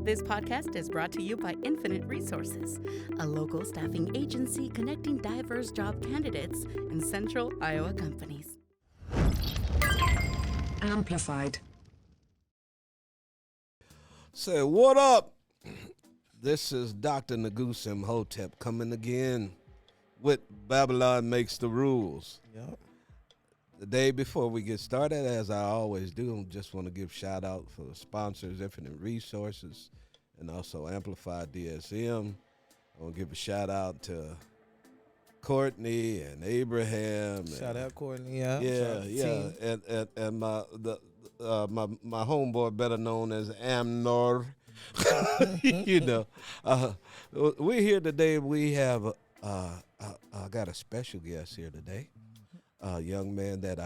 This podcast is brought to you by Infinite Resources, a local staffing agency connecting diverse job candidates in central Iowa companies. Amplified. Say, what up? This is Dr. Negus and Hotep coming again with Babylon Makes the Rules. Yep. The day before we get started, as I always do, I just want to give shout out for the sponsors, Infinite Resources, and also Amplify DSM. I want to give a shout out to Courtney and Abraham. Shout out Courtney. Yeah. And my homeboy, better known as Amnor. We're here today. We have I got a special guest here today. A young man that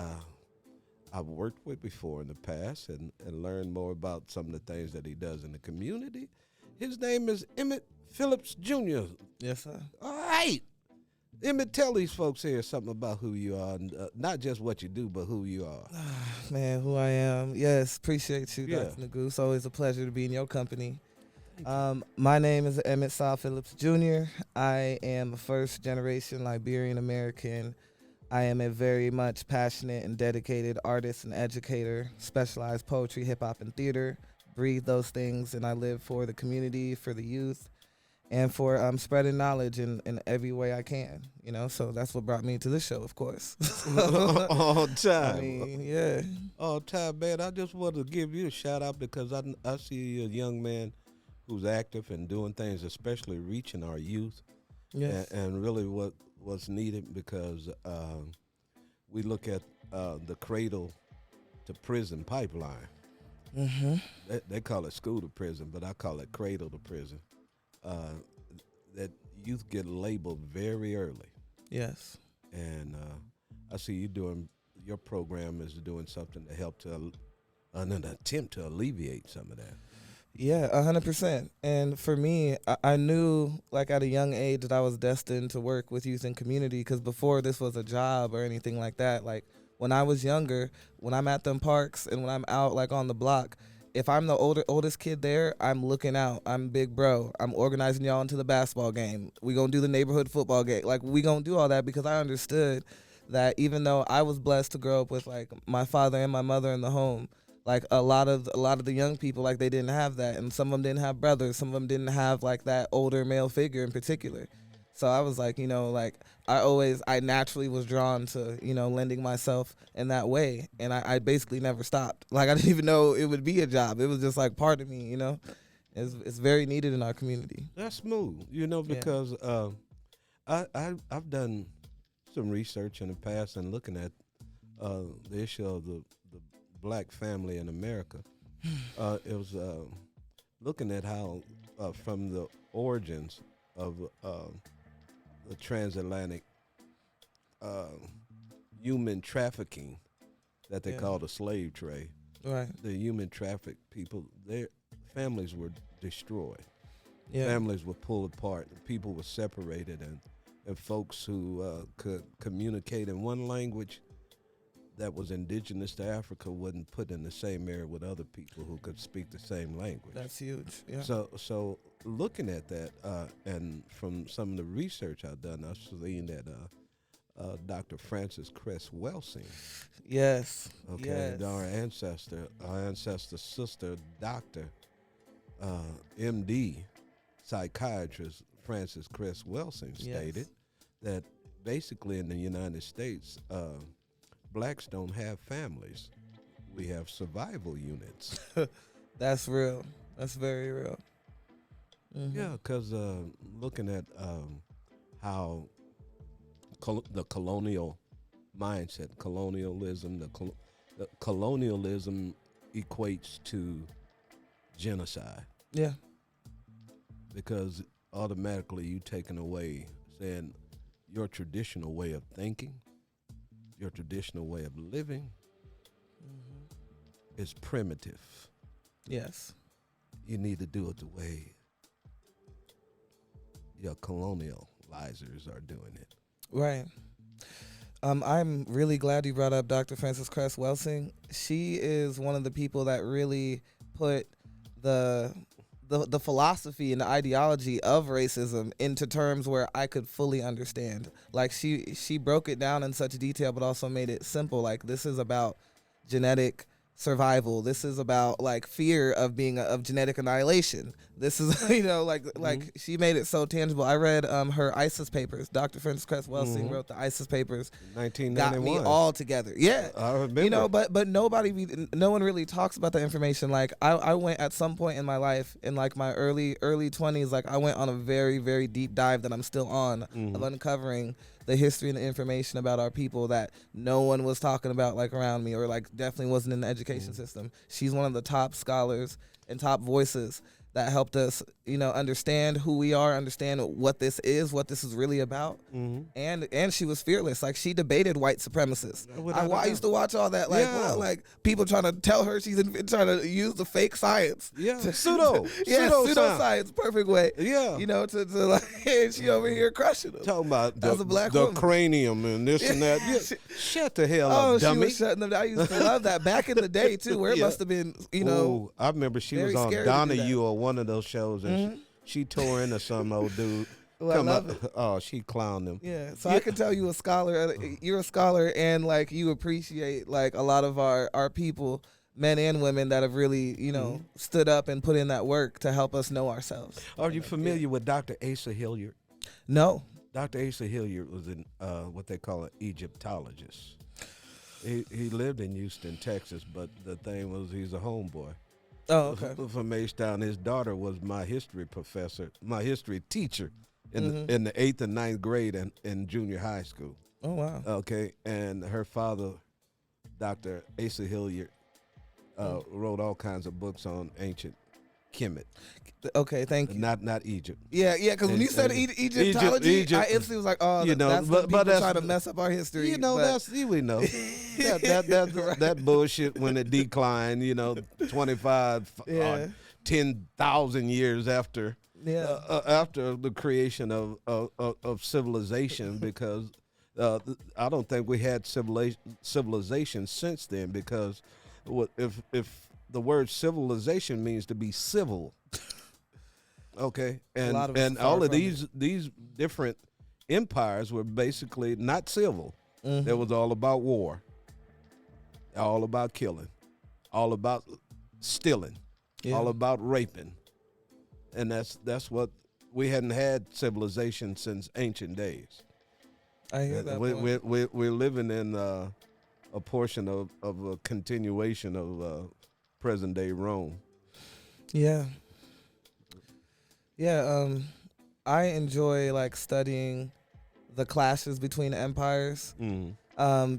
I've worked with before in the past and learned more about some of the things that he does in the community. His name is Emmett Phillips Jr. Yes, sir. All right. Emmett, tell these folks here something about who you are, and, not just what you do, but who you are. Man, who I am. Yes, appreciate you, Yeah. Dr. Negus. Always a pleasure to be in your company. My name is Emmett Phillips Jr. I am a first-generation Liberian American. I am a very much passionate and dedicated artist and educator, specialized poetry, hip-hop, and theater. Breathe those things, and I live for the community, for the youth, and for spreading knowledge in every way I can, so that's what brought me to this show, of course. All time. I mean, yeah. All time, man. I just want to give you a shout out because I see you a young man who's active and doing things, especially reaching our youth. Yes. And really what's needed, because we look at the cradle to prison pipeline. Mm-hmm. They call it school to prison, but I call it cradle to prison. That youth get labeled very early. Yes. And I see you doing, your program is doing something to help an attempt to alleviate some of that. Yeah, 100%. And for me, I knew, at a young age, that I was destined to work with youth and community, because before this was a job or anything like that, when I was younger, when I'm at them parks and when I'm out, on the block, if I'm the oldest kid there, I'm looking out. I'm big bro. I'm organizing y'all into the basketball game. We gonna do the neighborhood football game. We gonna do all that, because I understood that even though I was blessed to grow up with, my father and my mother in the home, a lot of the young people, they didn't have that, and some of them didn't have brothers, some of them didn't have that older male figure in particular. So I was I naturally was drawn to lending myself in that way, and I basically never stopped. I didn't even know it would be a job. It was just part of me, It's very needed in our community. That's smooth, because I've done some research in the past and looking at the issue of the black family in America. It was looking at how from the origins of the transatlantic human trafficking that they call the slave trade. Right. The human trafficked people, their families were destroyed. Yeah. Families were pulled apart. People were separated, and folks who could communicate in one language that was indigenous to Africa wasn't put in the same area with other people who could speak the same language. That's huge. Yeah. So looking at that, and from some of the research I've done, I've seen that Dr. Frances Cress Welsing. Yes. Okay. Yes. Our ancestor sister, Dr. MD, psychiatrist Frances Cress Welsing stated that basically in the United States, blacks don't have families. We have survival units. That's real. That's very real. Mm-hmm. Yeah, because looking at how the colonial mindset, colonialism, the colonialism equates to genocide. Yeah. Because automatically you taking away, saying your traditional way of thinking, your traditional way of living is primitive. Yes. You need to do it the way your colonializers are doing it. Right. I'm really glad you brought up Dr. Frances Cress Welsing. She is one of the people that really put the the philosophy and the ideology of racism into terms where I could fully understand. Like she broke it down in such detail, but also made it simple. Like, this is about genetic survival. This is about like fear of being of genetic annihilation. This is like she made it so tangible. I read her ISIS papers. Dr. Frances Cress Welsing wrote the ISIS papers. 1991. Got me all together. Yeah, I remember. But no one really talks about that information. Like I went at some point in my life, in like my early 20s, like I went on a very, very deep dive that I'm still on of uncovering the history and the information about our people that no one was talking about like around me, or like definitely wasn't in the education system. She's one of the top scholars and top voices that helped us, understand who we are, understand what this is really about. And she was fearless. Like, she debated white supremacists. I used to watch all that, like people trying to tell her she's trying to use the fake science. Yeah, pseudoscience, perfect way. Yeah. To like, and she over here crushing them. Talking about the woman. Cranium and this and that. Yeah. Shut the hell up, dummy. She was shutting them down. I used to love that back in the day, too, where it must have been, Ooh, I remember she was on Donahue or one of those shows, and she tore into some old dude. She clowned him. Yeah, so I can tell you a scholar. You're a scholar, and like you appreciate like a lot of our people, men and women, that have really stood up and put in that work to help us know ourselves. Are you familiar with Dr. Asa Hilliard? No. Dr. Asa Hilliard was what they call an Egyptologist. He lived in Houston, Texas, but the thing was he's a homeboy. Oh, okay. From H-Town. His daughter was my history teacher in the 8th and 9th grade in junior high school. Oh, wow. Okay, and her father, Dr. Asa Hilliard, wrote all kinds of books on ancient Kemet. Okay, thank you. Not Egypt. Yeah, because when you said Egyptology, I instantly was like, that's people trying to mess up our history. We know. that bullshit when it declined, 25, 10,000 years after the creation of civilization, because I don't think we had civilization since then, because if the word civilization means to be civil. Okay, and all of these different empires were basically not civil. It was all about war, all about killing, all about stealing, all about raping, and that's what we hadn't had civilization since ancient days. I hear that. We're living in a portion of a continuation of present day Rome. Yeah. Yeah, I enjoy like studying the clashes between empires,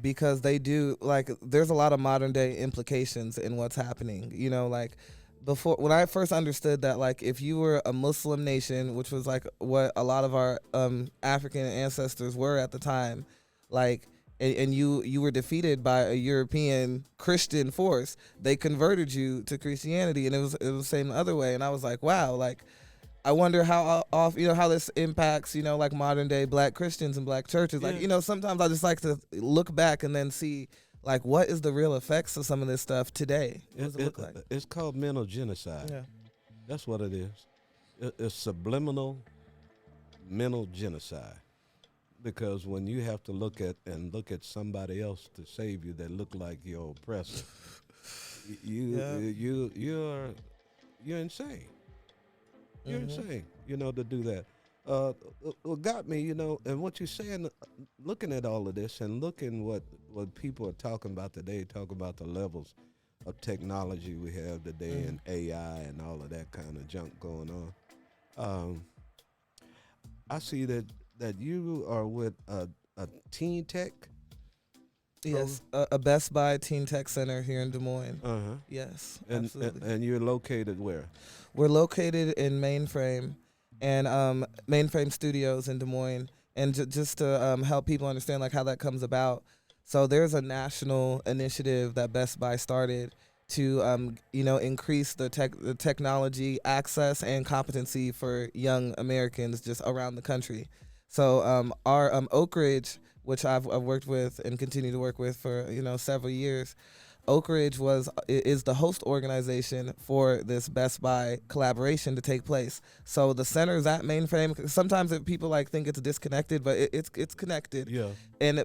because they do, like, there's a lot of modern day implications in what's happening. Like before, when I first understood that, like, if you were a Muslim nation, which was like what a lot of our African ancestors were at the time, like, and you were defeated by a European Christian force, they converted you to Christianity, and it was the same other way. And I was like, wow, like, I wonder how how this impacts, like modern day Black Christians and Black churches. Like, sometimes I just like to look back and then see, like, what is the real effects of some of this stuff today? What does it look like? It's called mental genocide. Yeah. That's what it is. It's subliminal mental genocide. Because when you have to look at somebody else to save you that look like your oppressor, you're insane. You're insane, to do that. What got me, and what you're saying, looking at all of this and looking what people are talking about today, talk about the levels of technology we have today and AI and all of that kind of junk going on. I see that you are with a teen tech. Yes, a Best Buy Teen Tech Center here in Des Moines. Yes, absolutely. And you're located where? We're located in Mainframe, and Mainframe Studios in Des Moines, and just to help people understand like how that comes about. So there's a national initiative that Best Buy started to increase the technology access and competency for young Americans just around the country. So our Oak Ridge, which I've worked with and continue to work with for several years, Oak Ridge is the host organization for this Best Buy collaboration to take place. So the center is at Mainframe. Sometimes people like think it's disconnected, but it's connected. Yeah.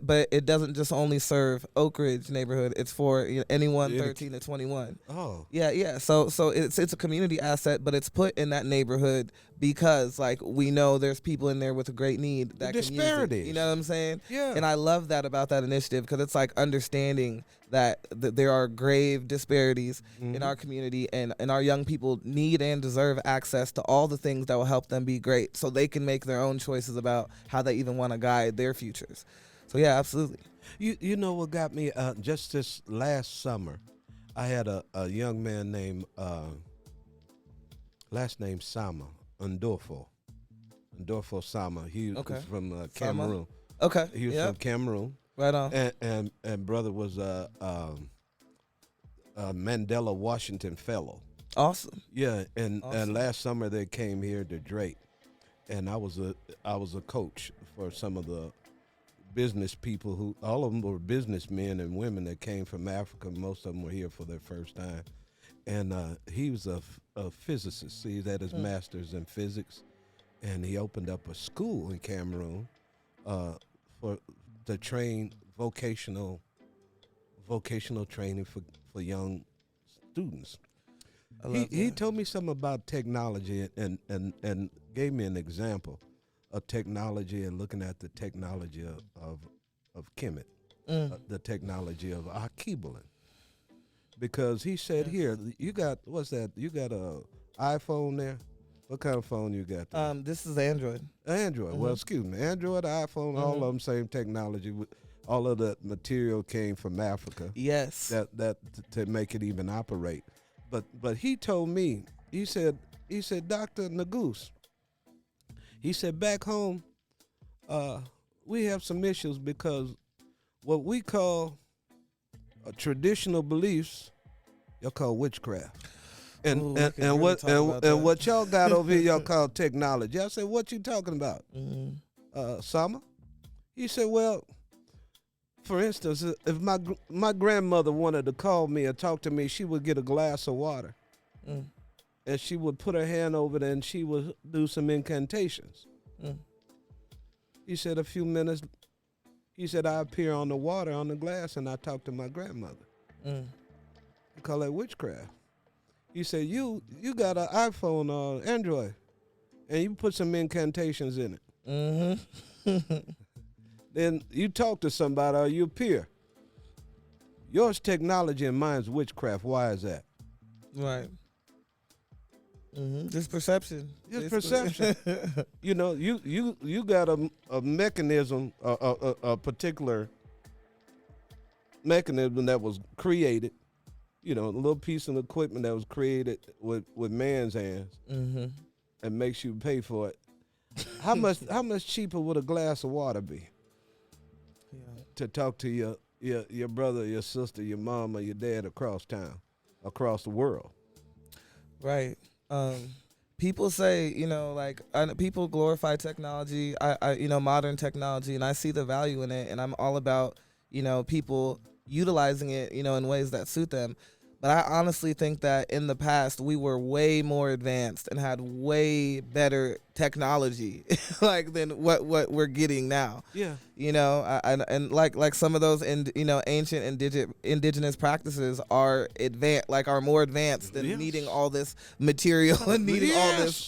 But it doesn't just only serve Oak Ridge neighborhood. It's for anyone 13 to 21. Oh. Yeah. So it's a community asset, but it's put in that neighborhood because like we know there's people in there with a great need that can use it. Disparities. You know what I'm saying? Yeah. And I love that about that initiative because it's like understanding that there are grave disparities in our community, and our young people need and deserve access to all the things that will help them be great, so they can make their own choices about how they even want to guide their futures. So yeah, absolutely. You know what got me? Just this last summer, I had a young man named last name Sama Ndorfo Sama. He was from Cameroon. Okay. He was from Cameroon. Right on. And brother was a Mandela Washington Fellow. Awesome. Yeah, and last summer they came here to Drake, and I was a coach for some of the business people who all of them were businessmen and women that came from Africa. Most of them were here for their first time, and he was a physicist. He had his master's in physics, and he opened up a school in Cameroon to train vocational training for young students. He told me something about technology and gave me an example of technology and looking at the technology of Kemet, the technology of Akibalin. Because he said, here, you got, what's that? You got a iPhone there? What kind of phone you got there? This is Android. Android. Well, excuse me. Android, iPhone, all of them same technology. All of the material came from Africa. Yes. That to make it even operate. But he told me, he said, Dr. Negus, he said, back home, we have some issues because what we call traditional beliefs, y'all call witchcraft. And what y'all got over here, y'all call technology. I said, what you talking about, Sama? He said, well, for instance, if my grandmother wanted to call me or talk to me, she would get a glass of water, and she would put her hand over it, and she would do some incantations. He said, a few minutes, he said, I appear on the water, on the glass, and I talk to my grandmother. We call that witchcraft. He said, you got an iPhone or Android, and you put some incantations in it. Then you talk to somebody or you appear. Yours technology and mine's witchcraft. Why is that? Right. Just perception. Just perception. You know, you got a mechanism, a particular mechanism that was created. You know, a little piece of equipment that was created with man's hands, and makes you pay for it. How much cheaper would a glass of water be? To talk to your brother, your sister, your mom, or your dad across town, across the world. Right. People say, people glorify technology, modern technology, and I see the value in it, and I'm all about, people utilizing it, in ways that suit them. But I honestly think that in the past we were way more advanced and had way better technology, than what we're getting now. Yeah. And like some of those ancient indigenous practices are are more advanced than needing all this material and needing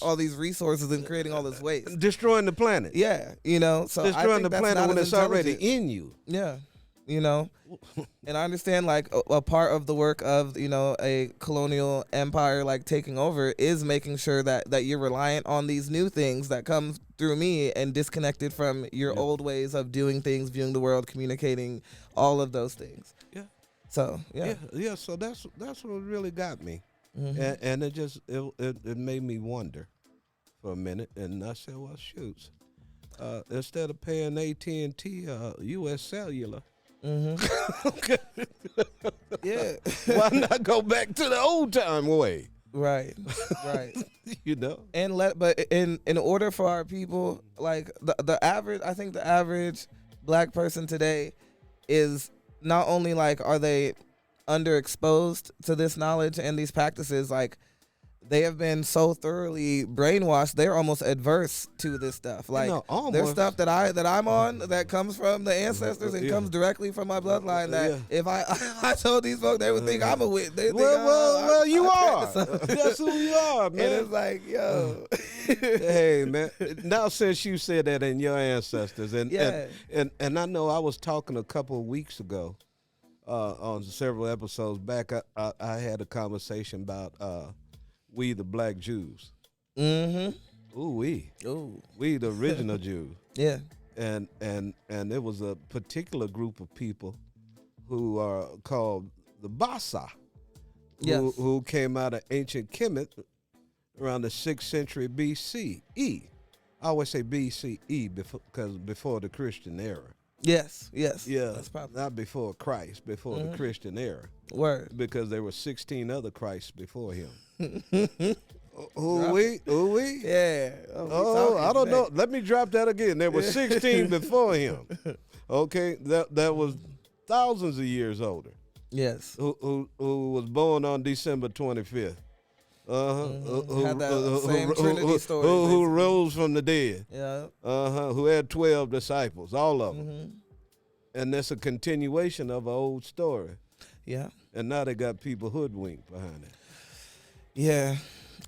all these reresources and creating all this waste, destroying the planet. Yeah. So destroying the planet when it's already in you. Yeah. And I understand a part of the work of a colonial empire taking over is making sure that you're reliant on these new things that come through me and disconnected from your old ways of doing things, viewing the world, communicating, all of those things. Yeah. So yeah. So that's what really got me, and it made me wonder for a minute, and I said, well, shoots, instead of paying AT&T, U.S. Cellular. Okay. Yeah. Why not go back to the old time way? Right. And but in order for our people, the average black person today is not only are they underexposed to this knowledge and these practices, like they have been so thoroughly brainwashed, they're almost adverse to this stuff. Like there's stuff that I'm on that comes from the ancestors and comes directly from my bloodline. That if I told these folks, they would think I'm a witch. They think, well, you are. That's who you are, man. And it's like, yo, hey, man. Now, since you said that in your ancestors, and I know I was talking a couple of weeks ago on several episodes back. I had a conversation about. We the black Jews. Mm-hmm. We the original Jews. Yeah. And it was a particular group of people who are called the Bassa, who came out of ancient Kemet around the 6th century BCE. I always say BCE because before the Christian era. Yes. Yeah, that's probably not before Christ, before the Christian era. Word. Because there were 16 other Christs before him. Who we? Yeah. I don't know. Let me drop that again. There were 16 before him. Okay, that was thousands of years older. Yes. Who was born on December 25th. Had that same Trinity story. Who rose from the dead. Yeah. Who had 12 disciples, all of them. And that's a continuation of an old story. Yeah. And now they got people hoodwinked behind it. Yeah.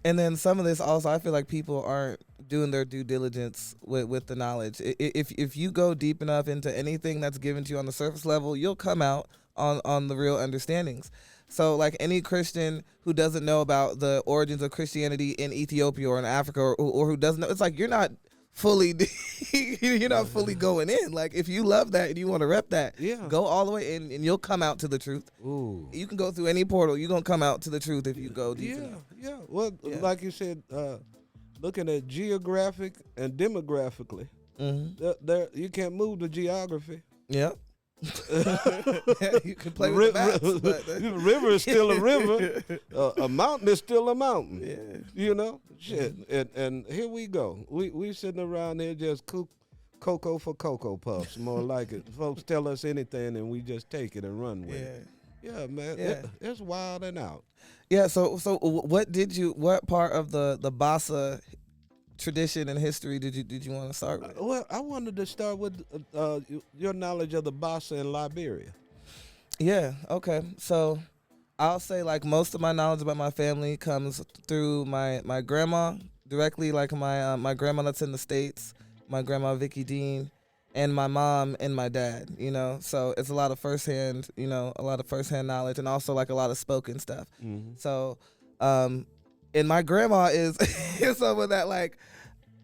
And then some of this also, I feel like people aren't doing their due diligence with the knowledge. If you go deep enough into anything that's given to you on the surface level, you'll come out on the real understandings. So like any Christian who doesn't know about the origins of Christianity in Ethiopia or in Africa or who doesn't know, it's like you're not fully going in. Like if you love that and you want to rep that, go all the way in and you'll come out to the truth. Ooh. You can go through any portal, you're going to come out to the truth if you go deep enough. Yeah. Well, like you said, looking at geographic and demographically, there you can't move the geography. Yep. You can play with the maps, but river is still a river. A mountain is still a mountain. Yeah. You know, shit. And here we go. We sitting around there just cocoa for Cocoa Puffs, more like it. Folks tell us anything and we just take it and run with it. Yeah, man. Yeah. It's wild and out. Yeah. So what part of the Bassa tradition and history did you want to start with? Well, I wanted to start with your knowledge of the Bassa in Liberia. Yeah, okay. So I'll say like most of my knowledge about my family comes through my grandma directly, like my grandma that's in the States, my grandma Vicky Dean, and my mom and my dad, you know. So it's a lot of firsthand knowledge and also like a lot of spoken stuff. Mm-hmm. So and my grandma is someone that like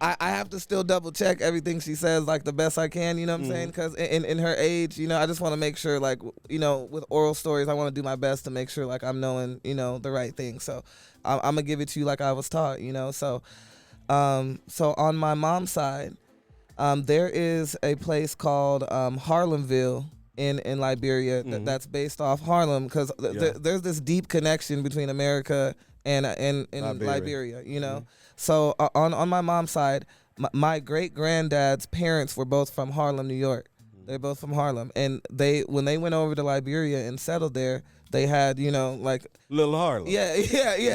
I have to still double check everything she says like the best I can, you know what I'm saying? Because in her age, you know, I just want to make sure like, you know, with oral stories, I want to do my best to make sure like I'm knowing, you know, the right thing. So I'm going to give it to you like I was taught, you know. So on my mom's side, there is a place called Harlemville in Liberia that's based off Harlem because there's this deep connection between America and Liberia, you know. So on my mom's side, my great granddad's parents were both from Harlem, New York. They're both from Harlem, and when they went over to Liberia and settled there, they had, you know, like Little Harlem. Yeah.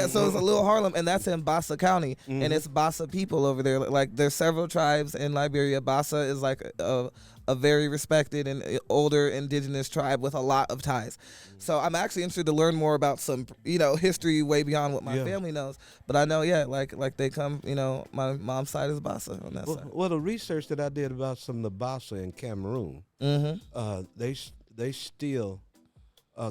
So it's a Little Harlem, and that's in Bassa County, and it's Bassa people over there. Like there's several tribes in Liberia. Bassa is like a very respected and older indigenous tribe with a lot of ties. So I'm actually interested to learn more about some, you know, history way beyond what my family knows. But I know, like they come, you know, my mom's side is Bassa on that side. Well, the research that I did about some of the Bassa in Cameroon, they still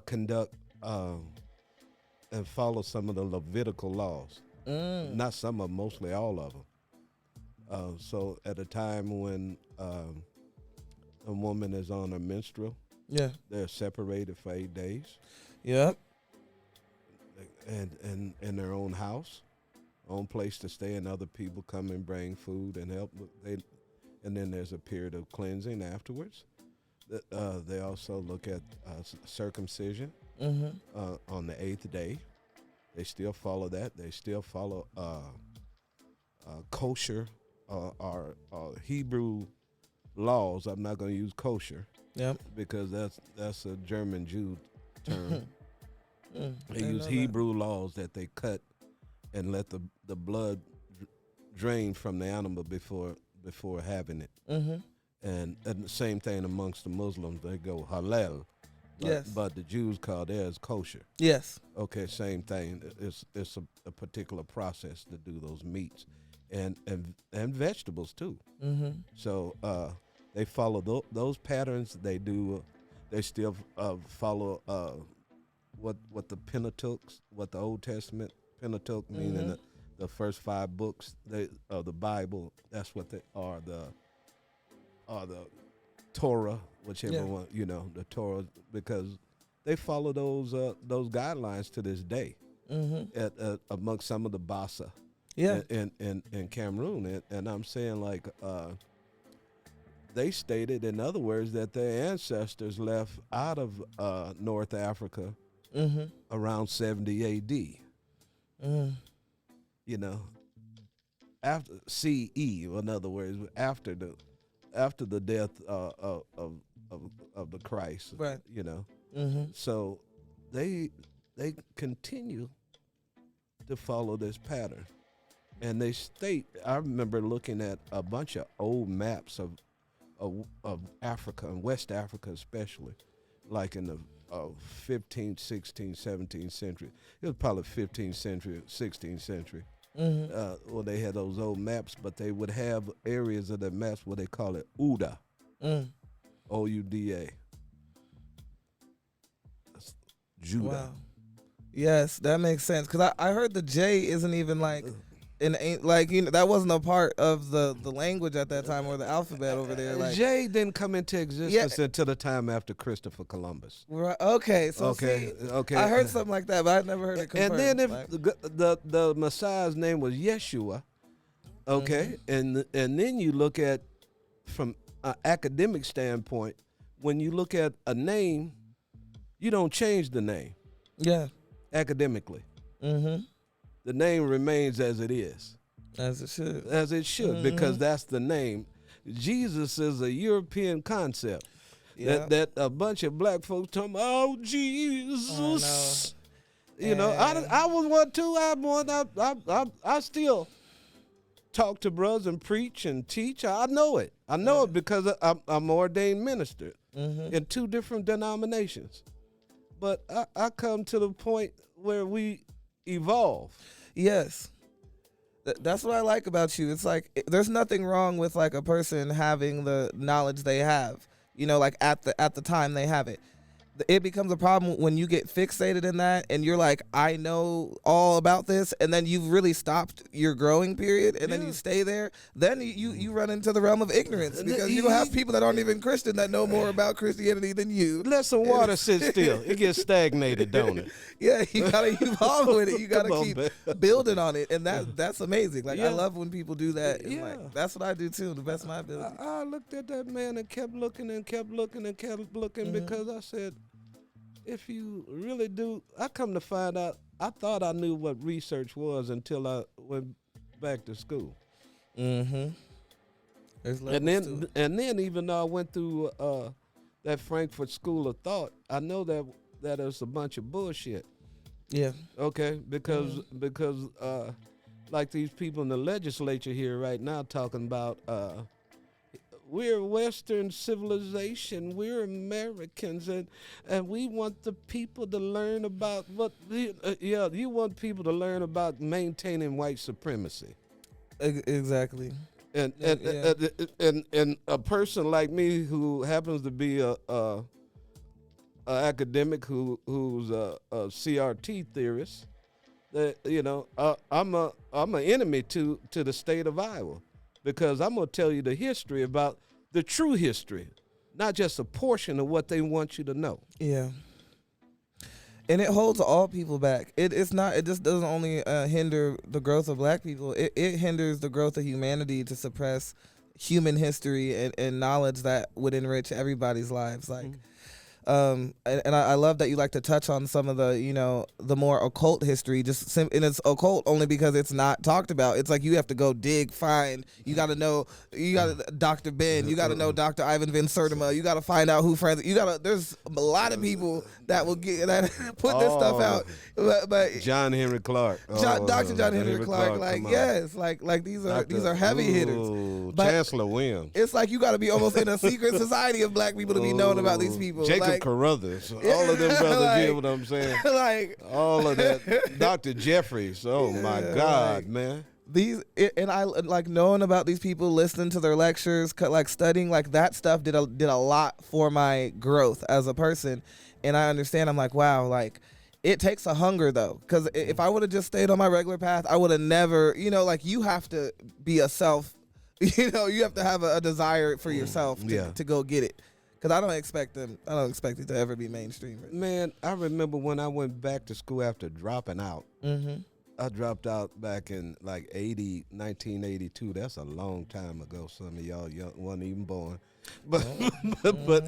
conduct and follow some of the Levitical laws. Not some of them, mostly all of them. So at a time when a woman is on her menstrual, they're separated for 8 days. Yep. And in their own house, own place to stay, and other people come and bring food and help. And then there's a period of cleansing afterwards. They also look at circumcision on the 8th day. They still follow that. They still follow kosher or Hebrew laws. I'm not going to use kosher, because that's a German Jew term. They use Hebrew laws that they cut and let the blood drain from the animal before having it. And the same thing amongst the Muslims, they go halal. But the Jews call theirs kosher. Yes. Okay, same thing. It's a particular process to do those meats and vegetables too. So they follow those patterns. They do. They still follow what the Pentateuch, what the Old Testament Pentateuch, meaning the first 5 books of the Bible. That's what they are. The Torah, whichever one, the Torah, because they follow those guidelines to this day amongst some of the Bassa in Cameroon. And I'm saying, like, they stated, in other words, that their ancestors left out of North Africa around 70 A.D. After CE, in other words, after the death of the Christ, right? So they continue to follow this pattern, and they state. I remember looking at a bunch of old maps of Africa and West Africa, especially, like in the 15th, 16th, 17th century. It was probably 15th century, 16th century. Well, they had those old maps, but they would have areas of the maps where they call it Ouda, Ouda. That's Judah. Wow. Yes, that makes sense. Because I heard the J isn't even like that wasn't a part of the language at that time or the alphabet over there. Like J didn't come into existence until the time after Christopher Columbus. Right. Okay. So okay. I heard something like that, but I never heard it confirmed. And then if the Messiah's name was Yeshua, okay, and then you look at from an academic standpoint, when you look at a name, you don't change the name. Yeah. Academically. The name remains as it is. As it should. As it should, because that's the name. Jesus is a European concept. Yeah. That a bunch of black folks talking about, oh, Jesus. I was one too. I still talk to brothers and preach and teach. I know it. I know it because I'm an ordained minister in 2 different denominations. But I come to the point where we evolve. Yes. That's what I like about you. It's like there's nothing wrong with like a person having the knowledge they have, like at the time they have it. It becomes a problem when you get fixated in that and you're like, I know all about this, and then you've really stopped your growing period, and then you stay there. Then you run into the realm of ignorance because you have people that aren't even Christian that know more about Christianity than you. Let some water sit still. It gets stagnated, don't it? Yeah, you gotta evolve with it. You gotta keep building on it, and that's amazing. Like I love when people do that. And like, that's what I do too, the best of my ability. I looked at that man and kept looking and kept looking and kept looking because I said, if you really do, I come to find out, I thought I knew what research was until I went back to school. And then even though I went through that Frankfurt School of Thought, I know that it's a bunch of bullshit. Yeah. Okay, because like these people in the legislature here right now talking about we're Western civilization, we're Americans, and we want the people to learn about you want people to learn about maintaining white supremacy. Exactly. And a person like me who happens to be a academic who's a CRT theorist, that I'm an enemy to the state of Iowa. Because I'm going to tell you the history about the true history, not just a portion of what they want you to know. Yeah. And it holds all people back. It just doesn't only hinder the growth of black people. It hinders the growth of humanity to suppress human history and knowledge that would enrich everybody's lives. Like, I love that you like to touch on some of the, the more occult history, and it's occult only because it's not talked about. It's like you have to go dig, find, you got to know, Dr. Ben, you got to know Dr. Ivan Van Sertima, you got to find out who friends, there's a lot of people that will put this stuff out. But John Henry Clark. Dr. John Henry Clark, these are heavy hitters. But Chancellor Williams. It's like you got to be almost in a secret society of black people to be knowing about these people. Jacob Carruthers. All of them brothers, you know what I'm saying? All of that. Dr. Jeffries. Oh, my God, man. And I like knowing about these people, listening to their lectures, like studying, like that stuff did a lot for my growth as a person. And I understand, I'm like, wow, like it takes a hunger though. Because if I would have just stayed on my regular path, I would have never, like you have to be a self, you have to have a desire for yourself to go get it. Because I don't expect it to ever be mainstream. Man, I remember when I went back to school after dropping out. Mm-hmm. I dropped out back in like 1982. That's a long time ago. Some of y'all weren't even born. But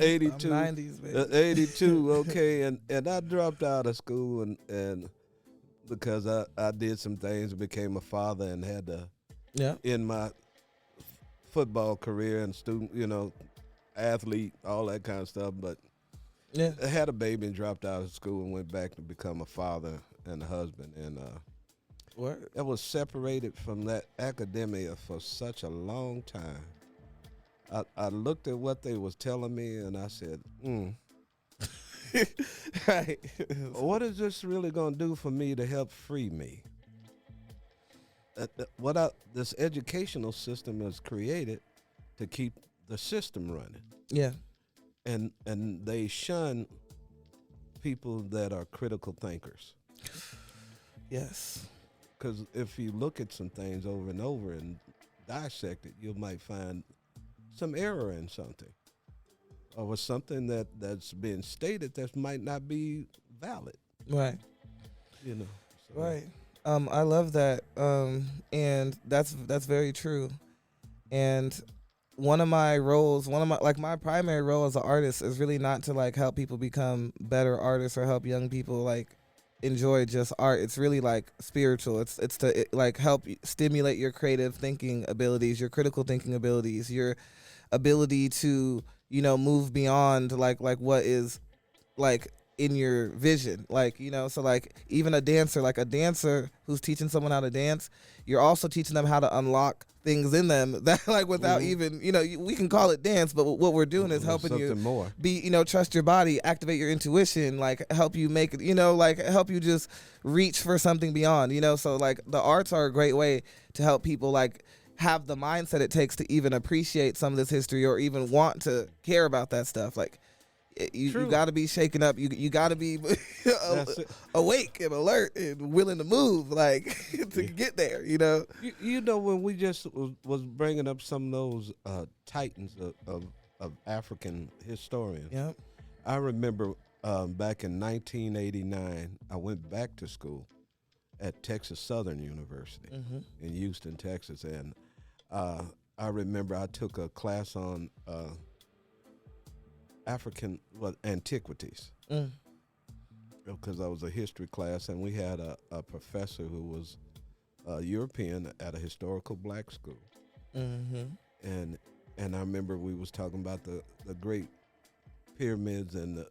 82. I'm 90s, baby. 82, okay. And I dropped out of school and because I did some things, became a father and had to end my football career and student, athlete, all that kind of stuff, but I had a baby and dropped out of school and went back to become a father and a husband, and I was separated from that academia for such a long time. I looked at what they was telling me and I said, right. What is this really going to do for me to help free me? This educational system is created to keep the system running. Yeah. And they shun people that are critical thinkers. Yes. Because if you look at some things over and over and dissect it, you might find some error in something. Or something that's been stated that might not be valid. Right. So. Right. I love that. And that's very true. And one of my my primary role as an artist is really not to like help people become better artists or help young people like enjoy just art. It's really like spiritual. It's to like help stimulate your creative thinking abilities, your critical thinking abilities, your ability to, move beyond like what is like in your vision, like, so like even a dancer who's teaching someone how to dance, you're also teaching them how to unlock things in them that like without even, we can call it dance, but what we're doing is helping you more. Be, trust your body, activate your intuition, like help you make it, like help you just reach for something beyond, so like the arts are a great way to help people like have the mindset it takes to even appreciate some of this history or even want to care about that stuff. Like you got to be shaken up. You got to be awake and alert and willing to move, like to get there. When we just was bringing up some of those titans of African historians. Yep. I remember back in 1989, I went back to school at Texas Southern University in Houston, Texas, and I remember I took a class on African antiquities because I was a history class, and we had a professor who was European at a historical black school, and I remember we was talking about the great pyramids and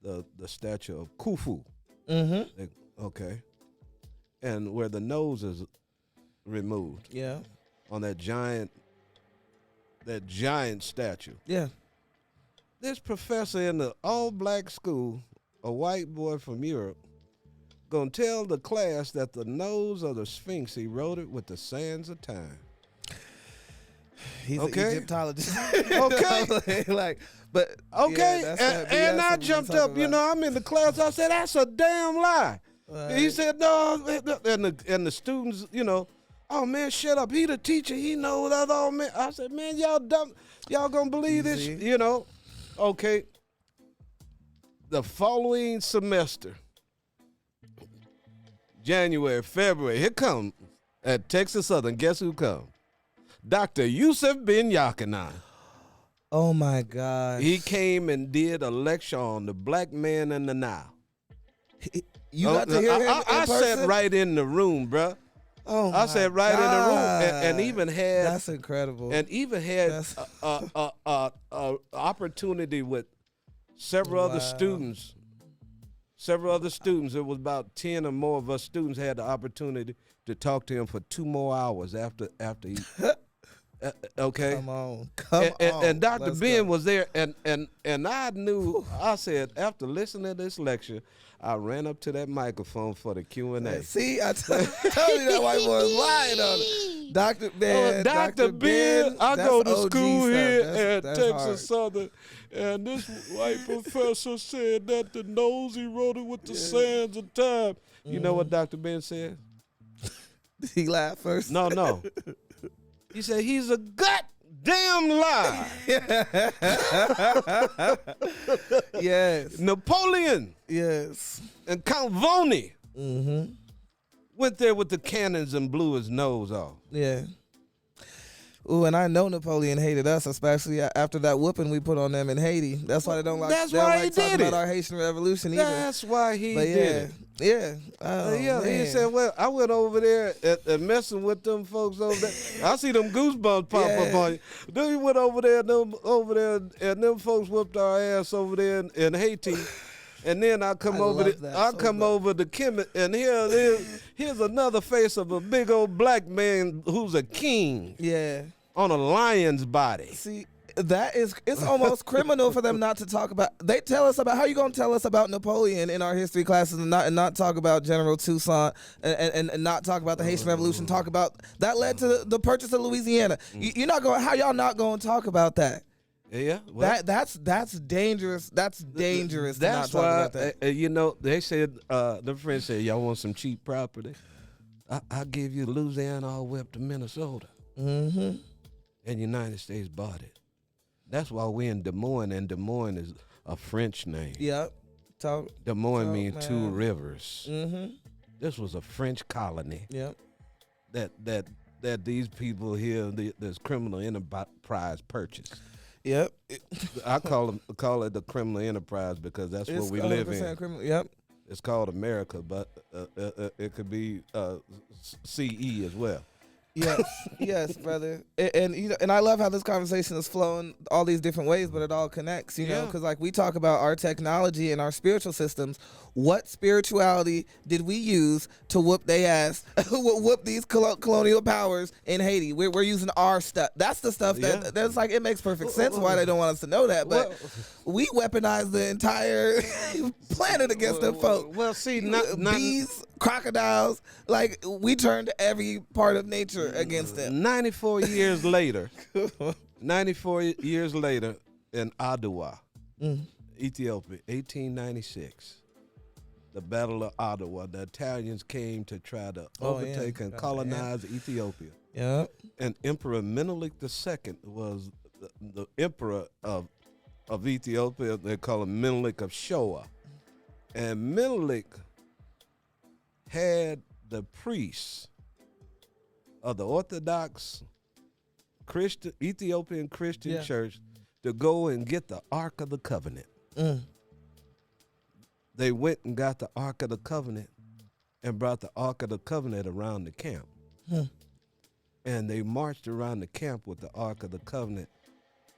the statue of Khufu, okay, and where the nose is removed, on that giant statue, This professor in the all-black school, a white boy from Europe, gonna tell the class that the nose of the Sphinx eroded with the sands of time. He's an Egyptologist. Okay. And I jumped up, I'm in the class, I said, that's a damn lie. He said, no, and the students, oh man, shut up. He the teacher, he knows that all, man. I said, man, y'all dumb, y'all gonna believe this, Okay, the following semester, January, February, here come at Texas Southern, guess who come? Dr. Yusuf bin Yaqanan. Oh my gosh. He came and did a lecture on the black man in the Nile. You got to hear him in I person? sat right in the room, bruh. Oh I sat right in the room, and even had that's incredible. And even had a opportunity with several other students. Several other students. It was about 10 or more of us students had the opportunity to talk to him for 2 more hours after he. Okay. Come on. And Dr. Ben was there, and I knew. I said, after listening to this lecture, I ran up to that microphone for the Q&A. See, I told you that white boy was lying on it. Dr. Ben. Dr. Ben, I go to school here at Texas hard. Southern, and this white professor said that the nose eroded with the sands of time. You know what Dr. Ben said? He laughed first. No. He said, he's a goddamn lie. Yes. Napoleon. Yes. And Count Voni went there with the cannons and blew his nose off. Yeah. Ooh, and I know Napoleon hated us, especially after that whooping we put on them in Haiti. That's why they don't like. That's they don't why like he talking did it. about our Haitian Revolution either. That's why he But did it. Yeah. Oh, Yeah, man. he said, well, I went over there and messing with them folks over there. I see them goosebumps pop up on you. Then he went over there, and them folks whooped our ass over there in Haiti. And then I come over to Kemet, and here's another face of a big old black man who's a king. Yeah. On a lion's body. See, it's almost criminal for them not to talk about. They tell us about, how you gonna tell us about Napoleon in our history classes and not talk about General Toussaint and not talk about the Haitian Revolution. Talk about that led to the purchase of Louisiana. You're not going. How y'all not going to talk about that? Yeah, well, that's dangerous. That's dangerous. That's to not why talk about that. they said the friend said, y'all want some cheap property? I'll give you Louisiana all the way up to Minnesota. Mm-hmm. And United States bought it. That's why we're in Des Moines, and Des Moines is a French name. Yep. Des Moines means 2 rivers. Mm-hmm. This was a French colony. Yep. That these people here, this criminal enterprise purchased. Yep. I call it the criminal enterprise because that's what we live in. Yep. It's called America, but it could be CE as well. Yes, brother. And I love how this conversation is flowing all these different ways, but it all connects, you know, because like we talk about our technology and our spiritual systems. What spirituality did we use to whoop they ass, whoop these colonial powers in Haiti? We're using our stuff. That's the stuff that's like, it makes perfect sense why they don't want us to know that, but we weaponize the entire planet against them folk. Well, see, bees, crocodiles, like we turned every part of nature against them. 94 years later, in Adwa, Ethiopia, 1896, the Battle of Adwa, the Italians came to try to overtake and colonize Ethiopia. Yeah. And Emperor Menelik II was the emperor of Ethiopia. They call him Menelik of Shoa. And Menelik had the priests of the Orthodox Ethiopian Christian Church to go and get the Ark of the Covenant. They went and got the Ark of the Covenant and brought the Ark of the Covenant around the camp. And they marched around the camp with the Ark of the Covenant,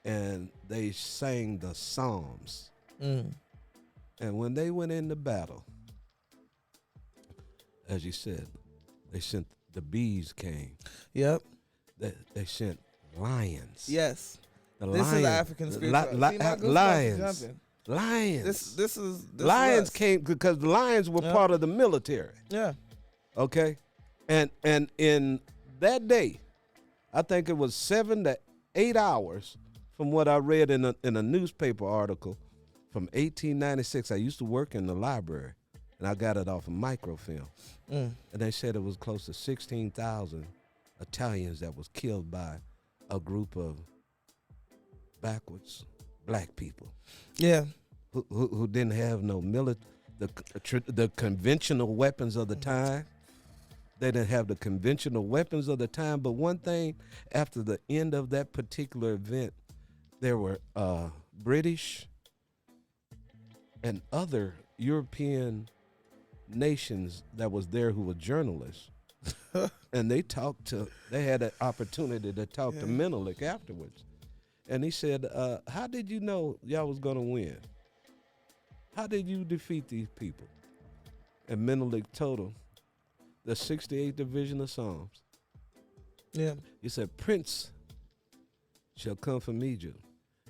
and they sang the Psalms. And when they went into battle, as you said, they sent, the bees came. Yep. They sent lions. Yes. This is African spirituality. Lions. Lions. This is lions came because the lions were part of the military. Yeah. Okay. And in that day, I think it was 7 to 8 hours from what I read in a newspaper article from 1896. I used to work in the library, and I got it off of microfilm. And they said it was close to 16,000 Italians that was killed by a group of backwards black people. Yeah. Who didn't have no the conventional weapons of the time. They didn't have the conventional weapons of the time. But one thing, after the end of that particular event, there were British and other European nations that was there who were journalists. And they had an opportunity to talk to Menelik afterwards. And he said, how did you know y'all was going to win? How did you defeat these people? And Menelik told him, the 68th Division of Psalms. Yeah. He said, Prince shall come from Egypt,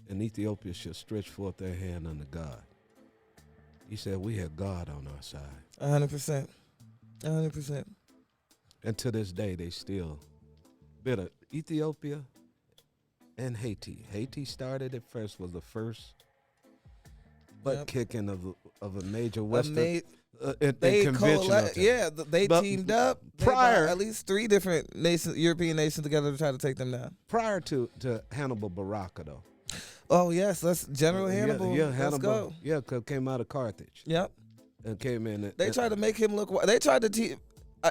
and Ethiopia shall stretch forth their hand unto God. He said, we have God on our side. 100%. 100%. And to this day, they still bitter. Ethiopia and Haiti. Haiti started it first, was the first butt kicking of a major Western convention. They teamed up. Prior, at least 3 different nations, European nations together to try to take them down. Prior to Hannibal Barca, though. Oh, yes. That's General Hannibal. Yeah, Hannibal. Let's go. Yeah, cause came out of Carthage. Yep. And came in. They tried to make him look. They tried to teach.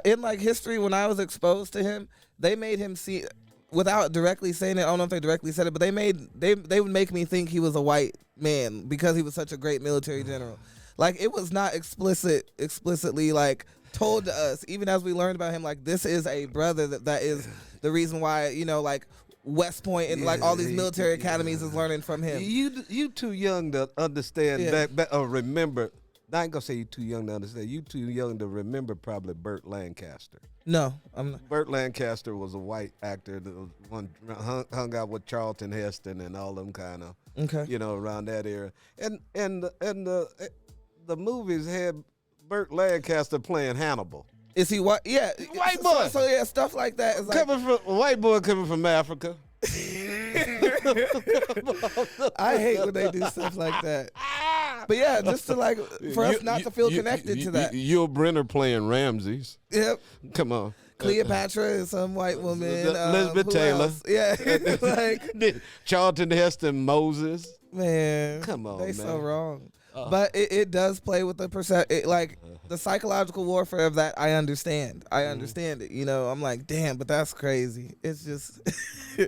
In like history, when I was exposed to him, they made him see, without directly saying it. I don't know if they directly said it, but they would make me think he was a white man because he was such a great military general. Like, it was not explicitly like told to us, even as we learned about him. Like, this is a brother that is the reason why, like West Point and like all these military academies is learning from him. You too young to understand back or remember. I ain't gonna say you too young to understand. You too young to remember probably Burt Lancaster. No, I'm not. Burt Lancaster was a white actor that was hung out with Charlton Heston and all them kind of, around that era. And the movies had Burt Lancaster playing Hannibal. Is he white? Yeah, white boy. So yeah, stuff like that is like white boy coming from Africa. I hate when they do stuff like that. But yeah, just to like for us not to feel connected to that. Yul Brynner playing Ramses. Yep. Come on. Cleopatra is some white woman. Elizabeth Taylor. Else? Yeah. Like Charlton Heston, Moses. Man. Come on, they man. so wrong. But it does play with the the psychological warfare of that. I understand. I understand it. I'm like, damn, but that's crazy. It's just I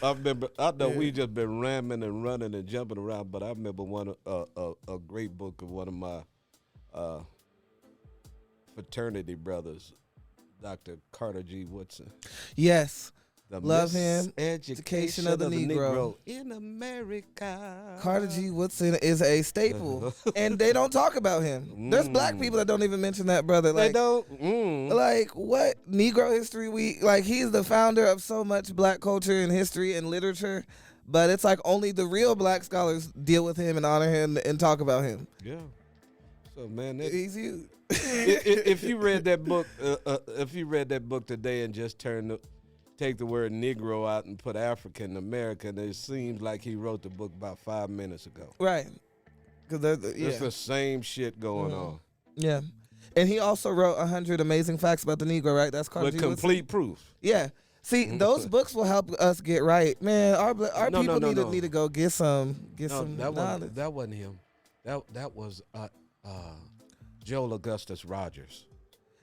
remember. I know we just been ramming and running and jumping around, but I remember a great book of one of my fraternity brothers, Dr. Carter G. Woodson. Yes. The Love him. Education of the Negro in America. Carter G. Woodson is a staple, and they don't talk about him. There's black people that don't even mention that brother. Like, they don't. Like, what? Negro History Week. Like, he's the founder of so much black culture and history and literature, but it's like only the real black scholars deal with him and honor him and talk about him. Yeah. So, man, he's huge. If you read that book, today and just take the word Negro out and put African American, it seems like he wrote the book about 5 minutes ago. Right. Because it's the same shit going on. Yeah. And he also wrote 100 Amazing Facts about the Negro, right? That's Carter With complete proof. Yeah. See, those books will help us get right. Man, our people need to go get some knowledge. That wasn't him. That was Joel Augustus Rogers.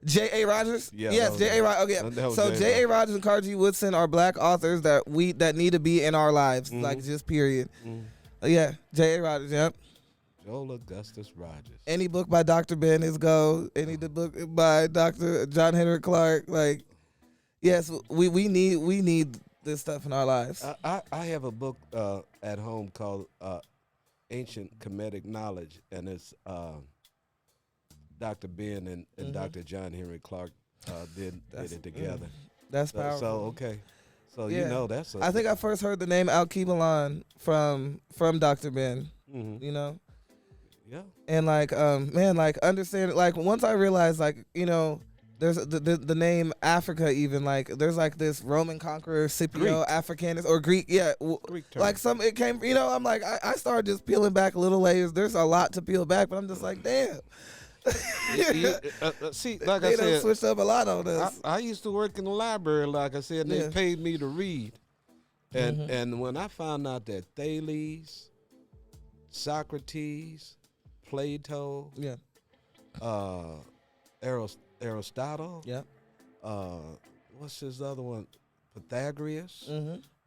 J.A. Rogers? Yeah, yes, J.A. Rogers. Okay. So J.A. Rogers and Carter G. Woodson are black authors that need to be in our lives, like just period. Yeah, J.A. Rogers, yep. Joel Augustus Rogers. Any book by Dr. Ben is go. Any book by Dr. John Henrik Clark, like, yes, we need this stuff in our lives. I have a book at home called Ancient Kemetic Knowledge, and it's Dr. Ben and Dr. John Henry Clark did it together. That's powerful. So okay. So that's. I think I first heard the name Al-Kebalan from Dr. Ben. Yeah. And like like understand, like once I realized, like, there's the name Africa, even like there's like this Roman conqueror Scipio Africanus or Greek, Greek term. Like it came, I'm like I started just peeling back little layers. There's a lot to peel back, but I'm just like, damn. See, like they I said, switched up a lot on this. I used to work in the library, like I said, and they paid me to read. And when I found out that Thales, Socrates, Plato, Aristotle, what's his other one? Pythagoras,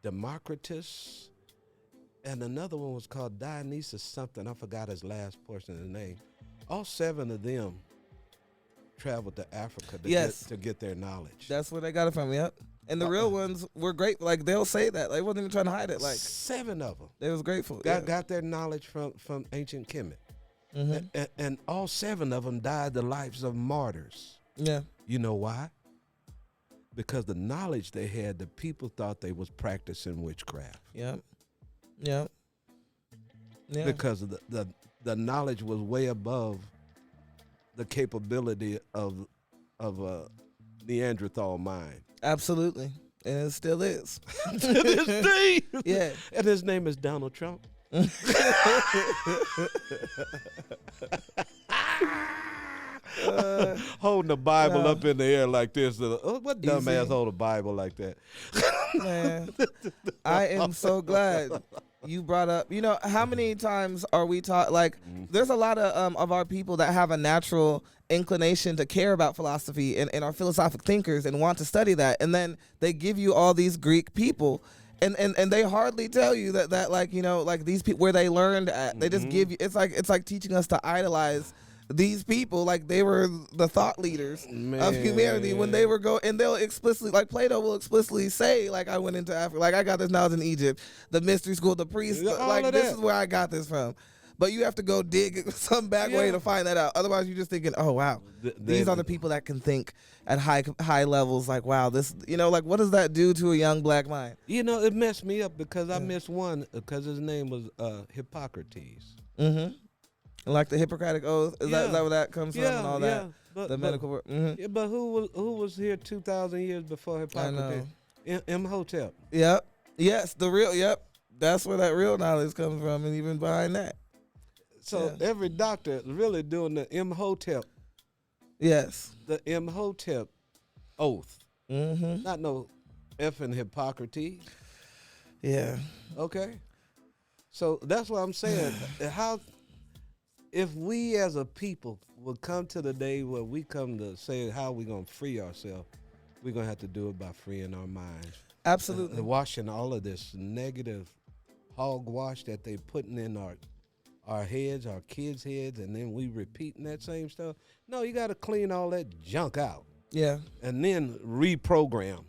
Democritus, and another one was called Dionysus something. I forgot his last portion of the name. All 7 of them traveled to Africa to get their knowledge. That's where they got it from. Yep. And the real ones were great. Like, they'll say that. They wasn't even trying to hide it. Like, 7 of them. They was grateful. Got their knowledge from ancient Kemet. Mm-hmm. And all 7 of them died the lives of martyrs. Yeah. You know why? Because the knowledge they had, the people thought they was practicing witchcraft. Yep. Yep. Yeah. Because the knowledge was way above the capability of a Neanderthal mind. Absolutely. And it still is. To this day. Yeah. And his name is Donald Trump. Holding the Bible up in the air like this. What dumbass hold a Bible like that? Man, I am so glad you brought up. You know, how many times are we taught? Like, there's a lot of our people that have a natural inclination to care about philosophy and are philosophic thinkers and want to study that, and then they give you all these Greek people. And they hardly tell you that like, you know, like these people where they learned at. They just give you. It's like teaching us to idolize these people like they were the thought leaders of humanity when they were and they'll explicitly, like Plato will explicitly say, like, I went into Africa, like I got this knowledge in Egypt, the mystery school, the priest, like this is where I got this from. But you have to go dig some back way to find that out. Otherwise, you're just thinking, oh, wow, these are the people that can think at high levels. Like, wow, this, you know, like, what does that do to a young black mind? You know, it messed me up because I missed one because his name was Hippocrates. Mm-hmm. Like the Hippocratic Oath? Is that where that comes from and all that? The medical work? Mm-hmm. Yeah, but who was here 2,000 years before Hippocrates? Imhotep. Yep. Yes, the real, yep. That's where that real knowledge comes from, and even behind that. So every doctor is really doing the Imhotep. Yes. The Imhotep oath. Mm-hmm. Not no effing Hippocrates. Yeah. Okay. So that's what I'm saying. If we as a people would come to the day where we come to say how we going to free ourselves, we're going to have to do it by freeing our minds. Absolutely. And washing all of this negative hogwash that they putting in our heads, our kids' heads, and then we repeating that same stuff. No, you got to clean all that junk out. Yeah. And then reprogram,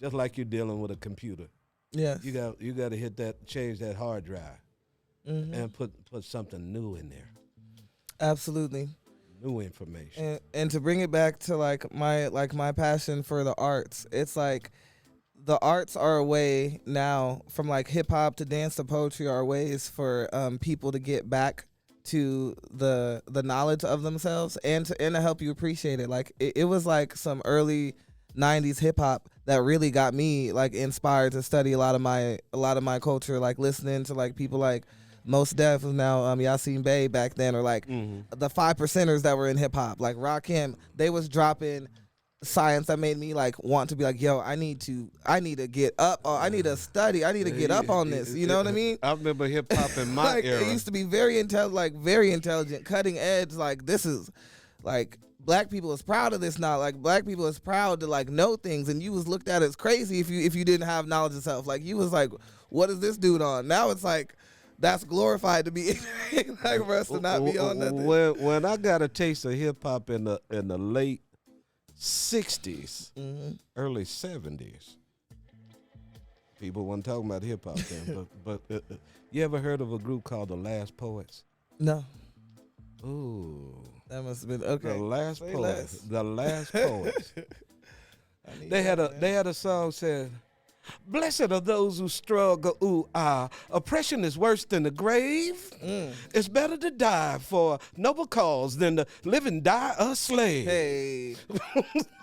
just like you're dealing with a computer. Yeah. You got to hit that, change that hard drive, and put something new in there. Absolutely. New information. And to bring it back to my passion for the arts, it's like the arts are a way now, from like hip hop to dance to poetry, are ways for people to get back to the knowledge of themselves and to help you appreciate it. Like it was like some early 90s hip hop that really got me like inspired to study a lot of my culture, like listening to like people like Mos Def, was now Yasin Bey back then, or like the 5%ers that were in hip hop, like Rakim. They was dropping science that made me like want to be like, yo, I need to get up, I need to study, I need to get up on this. You know what I mean? I remember hip hop in my like, era. It used to be very intelligent, cutting edge. Like this is like black people is proud of this now. Like black people is proud to like know things, and you was looked at as crazy if you didn't have knowledge of self. Like you was like, what is this dude on? Now it's like that's glorified to be like for us to not be on nothing. When I got a taste of hip hop in the late 60s, early 70s, people weren't talking about hip hop then. but you ever heard of a group called the Last Poets? No. Ooh, that must have been okay. The Last Poets. The Last Poets. They had a song said, "Blessed are those who struggle, oppression is worse than the grave. It's better to die for noble cause than to live and die a slave." Hey,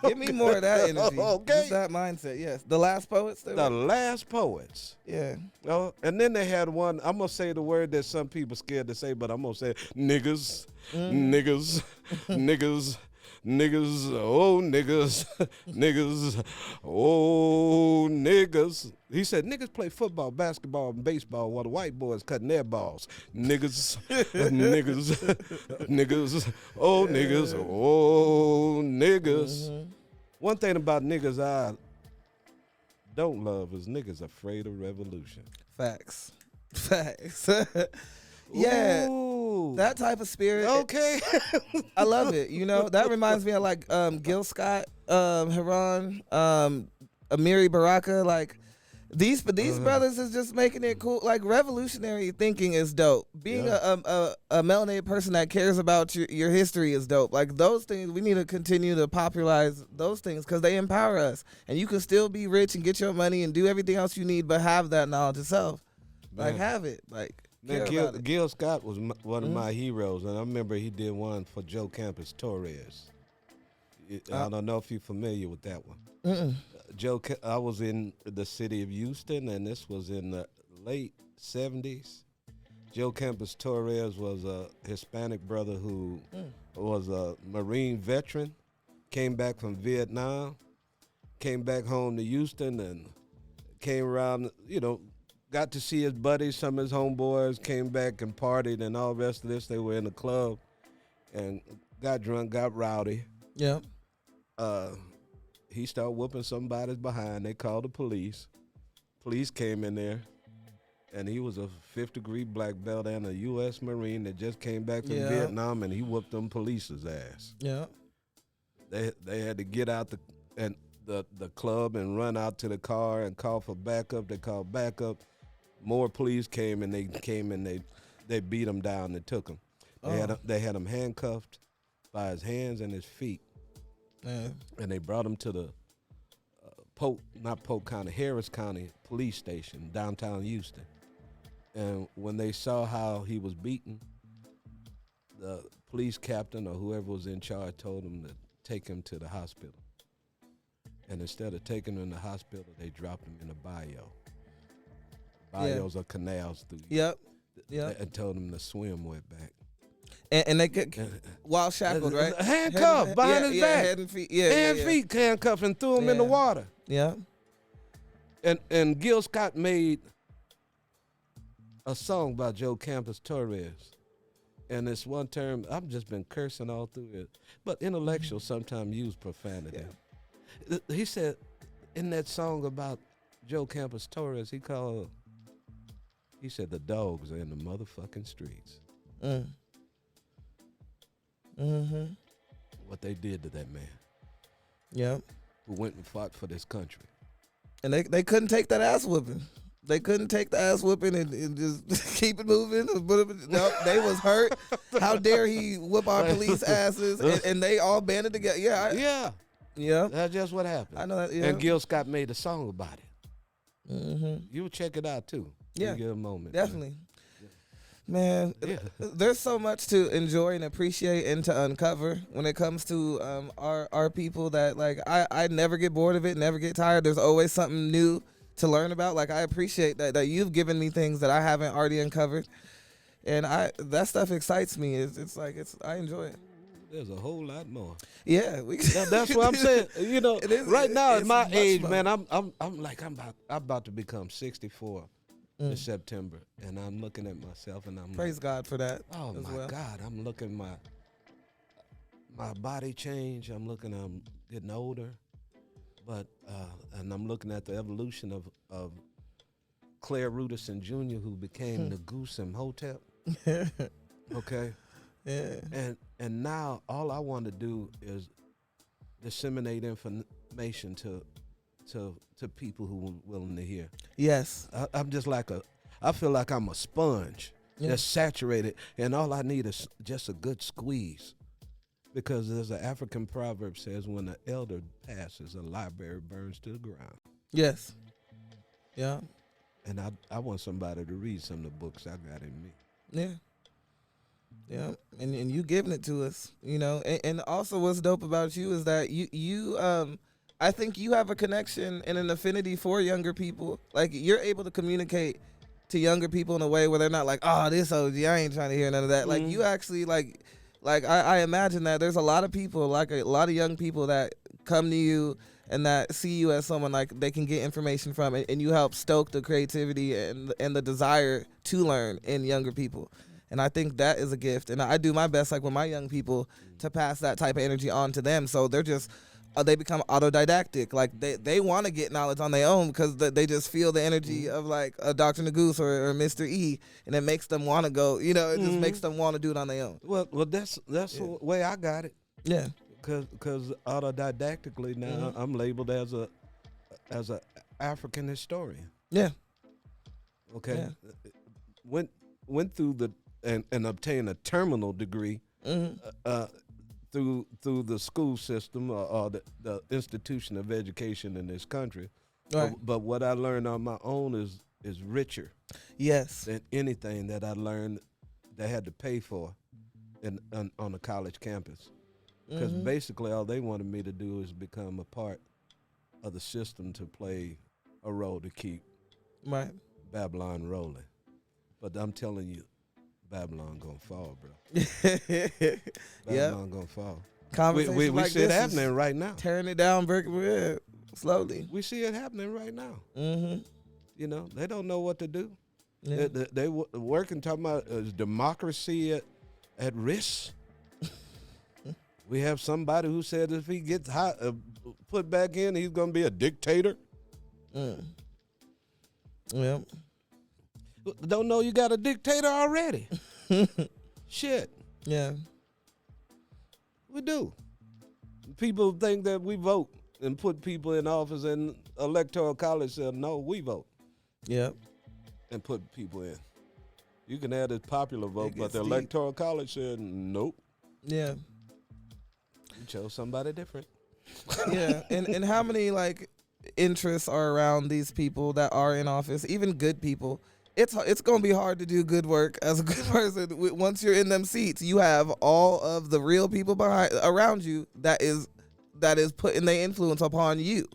give me more of that energy. Okay. Just that mindset, yes. The Last Poets? The Last Poets. Yeah. Oh, and then they had one, I'm going to say the word that some people scared to say, but I'm going to say niggas, niggas, niggas. Niggas, oh niggas, niggas, oh niggas. He said niggas play football, basketball, and baseball while the white boys cutting their balls. Niggas, niggas, niggas, oh niggas, oh niggas. One thing about niggas I don't love is niggas afraid of revolution. Facts. Facts. Yeah. Ooh. That type of spirit. Okay. I love it. You know, that reminds me of like Gil Scott, Heron, Amiri Baraka. Like these brothers is just making it cool. Like revolutionary thinking is dope. Being a melanated person that cares about your history is dope. Like those things, we need to continue to popularize those things because they empower us. And you can still be rich and get your money and do everything else you need, but have that knowledge yourself. Like have it. Like. Man, Gil Scott was one of my heroes, and I remember he did one for Joe Campus Torres. I don't know if you're familiar with that one. I was in the city of Houston, and this was in the late 70s. Joe Campus Torres was a Hispanic brother who was a Marine veteran, came back from Vietnam, came back home to Houston, and came around, got to see his buddies, some of his homeboys, came back and partied and all the rest of this. They were in the club and got drunk, got rowdy. Yeah. He started whooping somebody's behind. They called the police. Police came in there, and he was a 5th-degree black belt and a U.S. Marine that just came back from Vietnam, and he whooped them police's ass. Yeah. They had to get out the club and run out to the car and call for backup. They called backup. More police came, and they beat him down and took him. They had him handcuffed by his hands and his feet. And they brought him to the Harris County police station, downtown Houston. And when they saw how he was beaten, the police captain or whoever was in charge told him to take him to the hospital. And instead of taking him to the hospital, they dropped him in a bayou. Bayous are canals through. Yep. And told him to swim way back. And they get while shackled, right? Handcuffed behind his back. Head and feet. Feet handcuffed and threw him in the water. Yeah. And Gil Scott made a song by Joe Campus Torres. And this one term, I've just been cursing all through it. But intellectuals sometimes use profanity. Yeah. He said in that song about Joe Campus Torres, he said the dogs are in the motherfucking streets. What they did to that man. Yeah. Who went and fought for this country. And they couldn't take that ass whooping. They couldn't take the ass whooping and just keep it moving. No, they was hurt. How dare he whoop our police asses? And they all banded together. Yeah. That's just what happened. I know that. Yeah. And Gil Scott made a song about it. You would check it out too. Yeah. Give a moment. Definitely. Man, there's so much to enjoy and appreciate and to uncover when it comes to our people that like I never get bored of it, never get tired. There's always something new to learn about. Like I appreciate that you've given me things that I haven't already uncovered, and that stuff excites me. I enjoy it. There's a whole lot more. Yeah, that's what I'm saying. Right now at my age, more. man, I'm about to become 64 in September, and I'm looking at myself, and I'm praise God for that. Oh my God, I'm looking my body change. I'm getting older, but and I'm looking at the evolution of Claire Rudison Jr., who became the Goose and Hotep. Okay. Yeah. And now all I want to do is disseminate information to people who are willing to hear. Yes. I'm just I feel like I'm a sponge that's saturated, and all I need is just a good squeeze. Because there's an African proverb says, when the elder passes, a library burns to the ground. Yes. Yeah. And I want somebody to read some of the books I got in me. Yeah. Yeah, and you giving it to us, and also what's dope about you is that you I think you have a connection and an affinity for younger people. Like you're able to communicate to younger people in a way where they're not like, oh, this OG, I ain't trying to hear none of that. Like you actually like I imagine that there's a lot of people, like a lot of young people that come to you and that see you as someone like they can get information from, and you help stoke the creativity and the desire to learn in younger people. And I think that is a gift. And I do my best, like with my young people, to pass that type of energy on to them. So they're just they become autodidactic. Like they want to get knowledge on their own because they just feel the energy of like a Dr. Nagus or Mr. E, and it makes them want to go. You know, it just makes them want to do it on their own. Well, that's the way I got it. Yeah. Because autodidactically now I'm labeled as a African historian. Yeah. Okay. Yeah. Went through and obtained a terminal degree through the school system or the institution of education in this country. Right. But what I learned on my own is richer. Yes. Than anything that I learned that I had to pay for on a college campus. Because basically all they wanted me to do is become a part of the system to play a role to keep Babylon rolling. But I'm telling you, Babylon gonna fall, bro. Babylon gonna fall. We like see it happening right now. Tearing it down, breaking it slowly. We see it happening right now. You know, they don't know what to do. Yeah. They working talking about is democracy at risk. We have somebody who said if he gets put back in, he's gonna be a dictator. Yeah. Don't know you got a dictator already. Shit. Yeah. We do. People think that we vote and put people in office, and electoral college said no, we vote. Yep. And put people in. You can add a popular vote, but the electoral college said nope. Yeah. You chose somebody different. Yeah. And how many like interests are around these people that are in office, even good people? It's going to be hard to do good work as a good person. Once you're in them seats, you have all of the real people around you that is putting their influence upon you.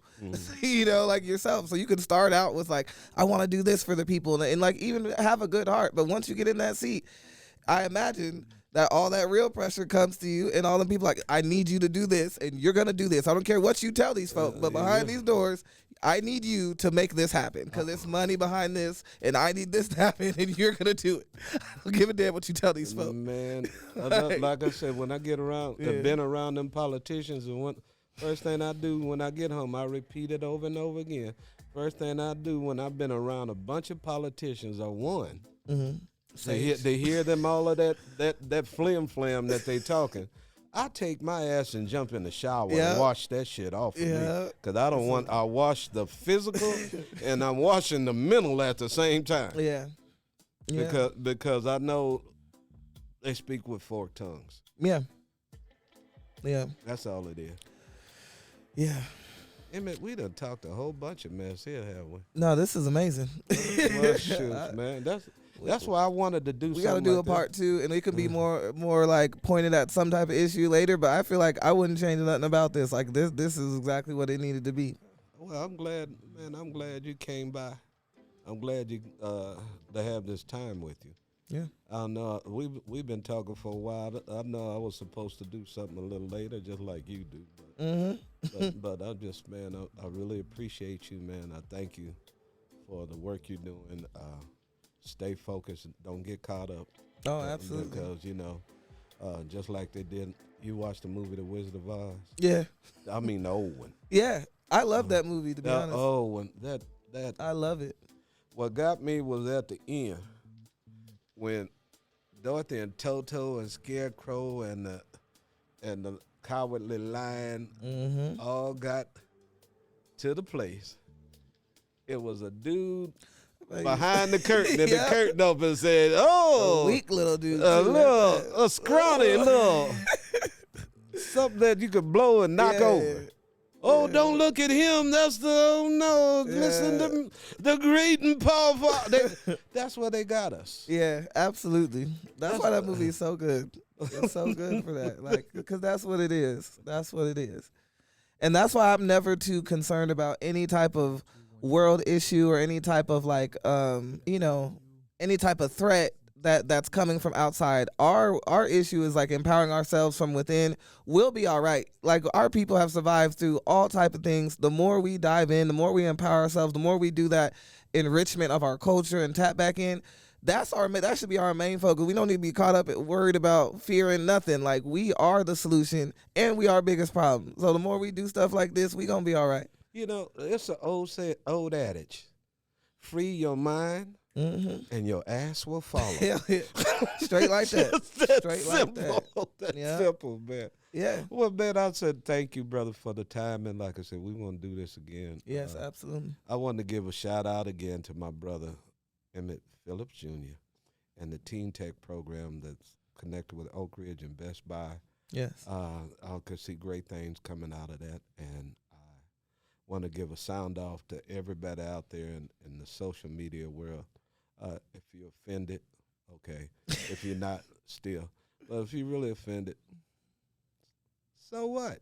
You know, like yourself. So you can start out with like, I want to do this for the people and like even have a good heart. But once you get in that seat, I imagine that all that real pressure comes to you and all the people like, I need you to do this and you're going to do this. I don't care what you tell these folks, but behind these doors, I need you to make this happen because it's money behind this and I need this to happen and you're going to do it. I don't give a damn what you tell these folks. Man, like I said, when I get around, I've been around them politicians, and first thing I do when I get home, I repeat it over and over again. First thing I do when I've been around a bunch of politicians are one. They hear them all of that flim that they talking. I take my ass and jump in the shower and wash that shit off of me. Because I wash the physical and I'm washing the mental at the same time. Yeah. Because I know they speak with forked tongues. Yeah. Yeah. That's all it is. Yeah. Emmett, we done talked a whole bunch of mess here, haven't we? No, this is amazing. Well, shoot, man. That's why I wanted to do something. We got to do a part 2, and it could be more like pointed at some type of issue later, but I feel like I wouldn't change nothing about this. Like this is exactly what it needed to be. Well, I'm glad you came by. I'm glad you to have this time with you. Yeah. I know we've been talking for a while. I know I was supposed to do something a little later, just like you do. But I just, man, I really appreciate you, man. I thank you for the work you're doing. Stay focused. Don't get caught up. Oh, absolutely. Because, you know, just like they did, you watched the movie The Wizard of Oz? Yeah. I mean the old one. Yeah. I love that movie, to be honest. The old one. That I love it. What got me was at the end when Dorothy and Toto and Scarecrow and the Cowardly Lion all got to the place. It was a dude behind the curtain, and the curtain open and said, "Oh, a weak little dude, a scrawny little something that you could blow and knock over." Oh, don't look at him. That's listen to the great and powerful. That's where they got us. Yeah, absolutely. That's why that movie is so good. It's so good for that, like, because that's what it is. That's what it is, and that's why I'm never too concerned about any type of world issue or any type of like, any type of threat that's coming from outside. Our issue is like empowering ourselves from within. We'll be all right. Like our people have survived through all type of things. The more we dive in, the more we empower ourselves, the more we do that enrichment of our culture and tap back in, that should be our main focus. We don't need to be caught up worried about fearing nothing. Like, we are the solution and we are our biggest problem. So the more we do stuff like this, we gonna be all right. You know, it's an old adage: free your mind, and your ass will follow. Hell yeah. Straight like that. Straight simple. like that. That's simple, man. Yeah. Well, man, I said thank you, brother, for the time. And like I said, we want to do this again. Yes, absolutely. I want to give a shout out again to my brother, Emmett Phillips Jr., and the Teen Tech program that's connected with Oak Ridge and Best Buy. Yes. I could see great things coming out of that. And I want to give a sound off to everybody out there in the social media world. If you're offended, okay. If you're not, still. But if you're really offended, so what?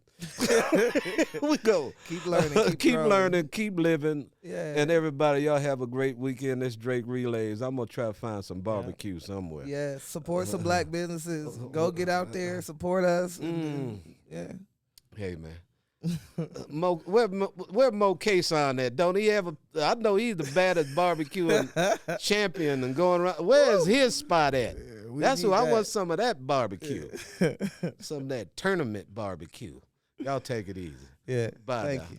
We go. Keep learning. Keep learning. Keep living. Yeah. And everybody, y'all have a great weekend. This Drake Relays. I'm going to try to find some barbecue somewhere. Yeah. Support some black businesses. Go get out there. Support us. Yeah. Hey, man. Mo, where Mo Kason at? Don't he have I know he's the baddest barbecuing champion and going around. Where's his spot at? That's who I want, some of that barbecue. Some of that tournament barbecue. Y'all take it easy. Yeah. Bye. Thank now. you.